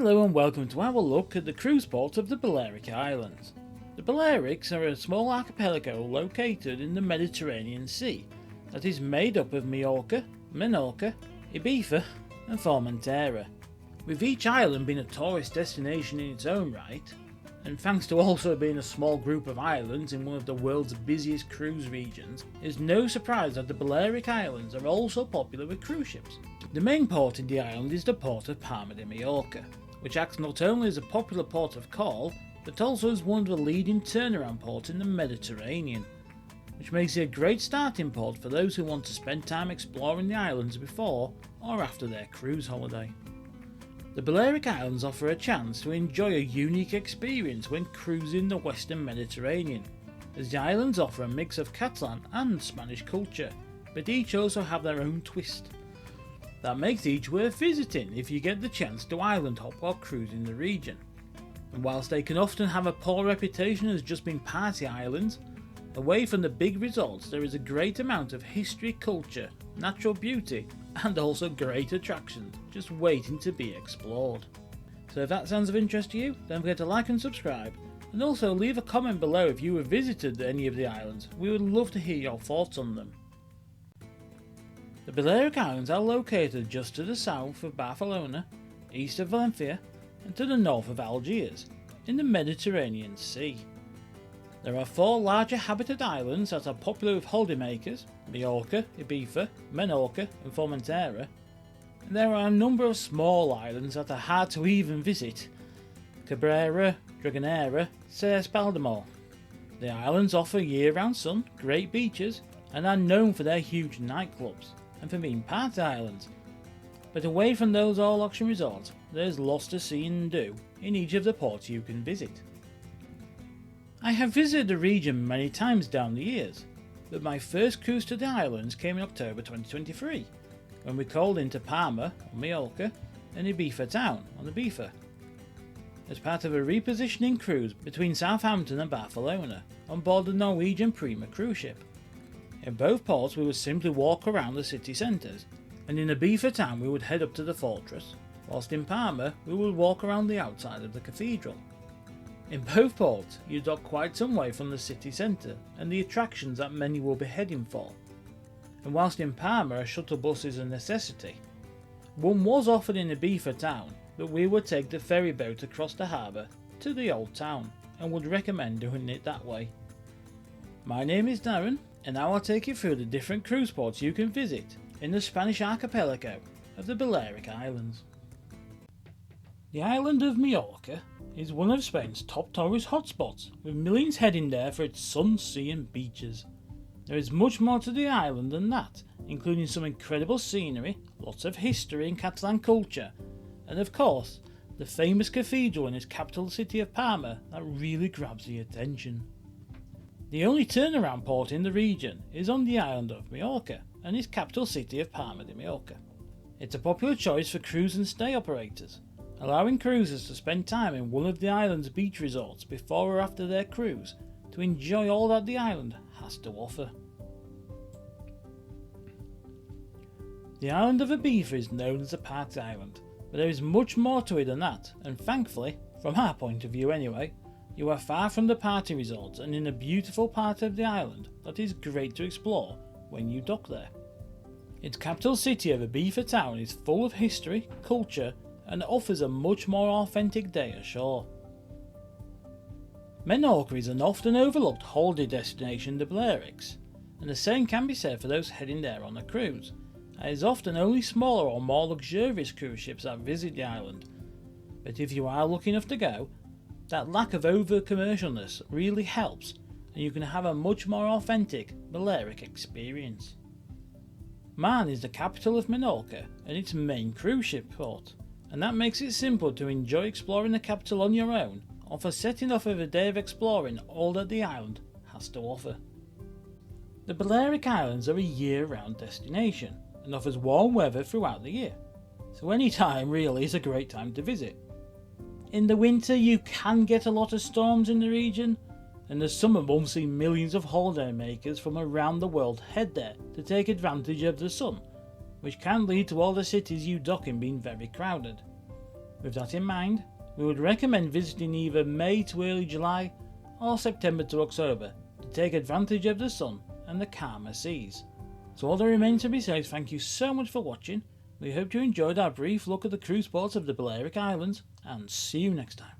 Hello and welcome to our look at the cruise port of the Balearic Islands. The Balearics are a small archipelago located in the Mediterranean Sea that is made up of Majorca, Menorca, Ibiza and Formentera, with each island being a tourist destination in its own right, and thanks to also being a small group of islands in one of the world's busiest cruise regions, it is no surprise that the Balearic Islands are also popular with cruise ships. The main port in the island is the port of Palma de Mallorca, which acts not only as a popular port of call, but also as one of the leading turnaround ports in the Mediterranean, which makes it a great starting port for those who want to spend time exploring the islands before or after their cruise holiday. The Balearic Islands offer a chance to enjoy a unique experience when cruising the Western Mediterranean, as the islands offer a mix of Catalan and Spanish culture, but each also have their own twist. That makes each worth visiting if you get the chance to island hop while cruising the region. And whilst they can often have a poor reputation as just being party islands, away from the big resorts there is a great amount of history, culture, natural beauty and also great attractions just waiting to be explored. So if that sounds of interest to you, don't forget to like and subscribe, and also leave a comment below if you have visited any of the islands. We would love to hear your thoughts on them. The Balearic Islands are located just to the south of Barcelona, east of Valencia and to the north of Algiers, in the Mediterranean Sea. There are 4 larger habited islands that are popular with holidaymakers: Majorca, Ibiza, Menorca and Formentera, and there are a number of small islands that are hard to even visit: Cabrera, Dragonera, Ses Baldemar. The islands offer year-round sun, great beaches and are known for their huge nightclubs and for being party islands. But away from those all-auction resorts, there is lots to see and do in each of the ports you can visit. I have visited the region many times down the years, but my first cruise to the islands came in October 2023, when we called into Palma on Mallorca and Ibiza town on Ibiza, as part of a repositioning cruise between Southampton and Barcelona on board the Norwegian Prima cruise ship. In both ports we would simply walk around the city centres, and in Ibiza town we would head up to the fortress, whilst in Palma we would walk around the outside of the cathedral. In both ports you dock quite some way from the city centre and the attractions that many will be heading for, and whilst in Palma a shuttle bus is a necessity, one was offered in Ibiza town, but we would take the ferry boat across the harbour to the old town and would recommend doing it that way. My name is Darren, and now I'll take you through the different cruise ports you can visit in the Spanish archipelago of the Balearic Islands. The island of Majorca is one of Spain's top tourist hotspots, with millions heading there for its sun, sea and beaches. There is much more to the island than that, including some incredible scenery, lots of history and Catalan culture, and of course, the famous cathedral in its capital city of Palma that really grabs the attention. The only turnaround port in the region is on the island of Majorca and its capital city of Palma de Mallorca. It's a popular choice for cruise and stay operators, allowing cruisers to spend time in one of the island's beach resorts before or after their cruise to enjoy all that the island has to offer. The island of Ibiza is known as a party island, but there is much more to it than that, and thankfully, from our point of view anyway, you are far from the party resorts and in a beautiful part of the island that is great to explore when you dock there. Its capital city of Ibiza town is full of history, culture and offers a much more authentic day ashore. Menorca is an often overlooked holiday destination in the Balearics, and the same can be said for those heading there on a cruise. It is often only smaller or more luxurious cruise ships that visit the island, but if you are lucky enough to go, that lack of over-commercialness really helps, and you can have a much more authentic Balearic experience. Man is the capital of Menorca and its main cruise ship port, and that makes it simple to enjoy exploring the capital on your own or for setting off with a day of exploring all that the island has to offer. The Balearic Islands are a year-round destination and offers warm weather throughout the year, so any time really is a great time to visit. In the winter you can get a lot of storms in the region, and the summer months see millions of holiday makers from around the world head there to take advantage of the sun, which can lead to all the cities you dock in being very crowded. With that in mind, we would recommend visiting either May to early July or September to October to take advantage of the sun and the calmer seas. So all that remains to be said is thank you so much for watching. We hope you enjoyed our brief look at the cruise ports of the Balearic Islands, and see you next time.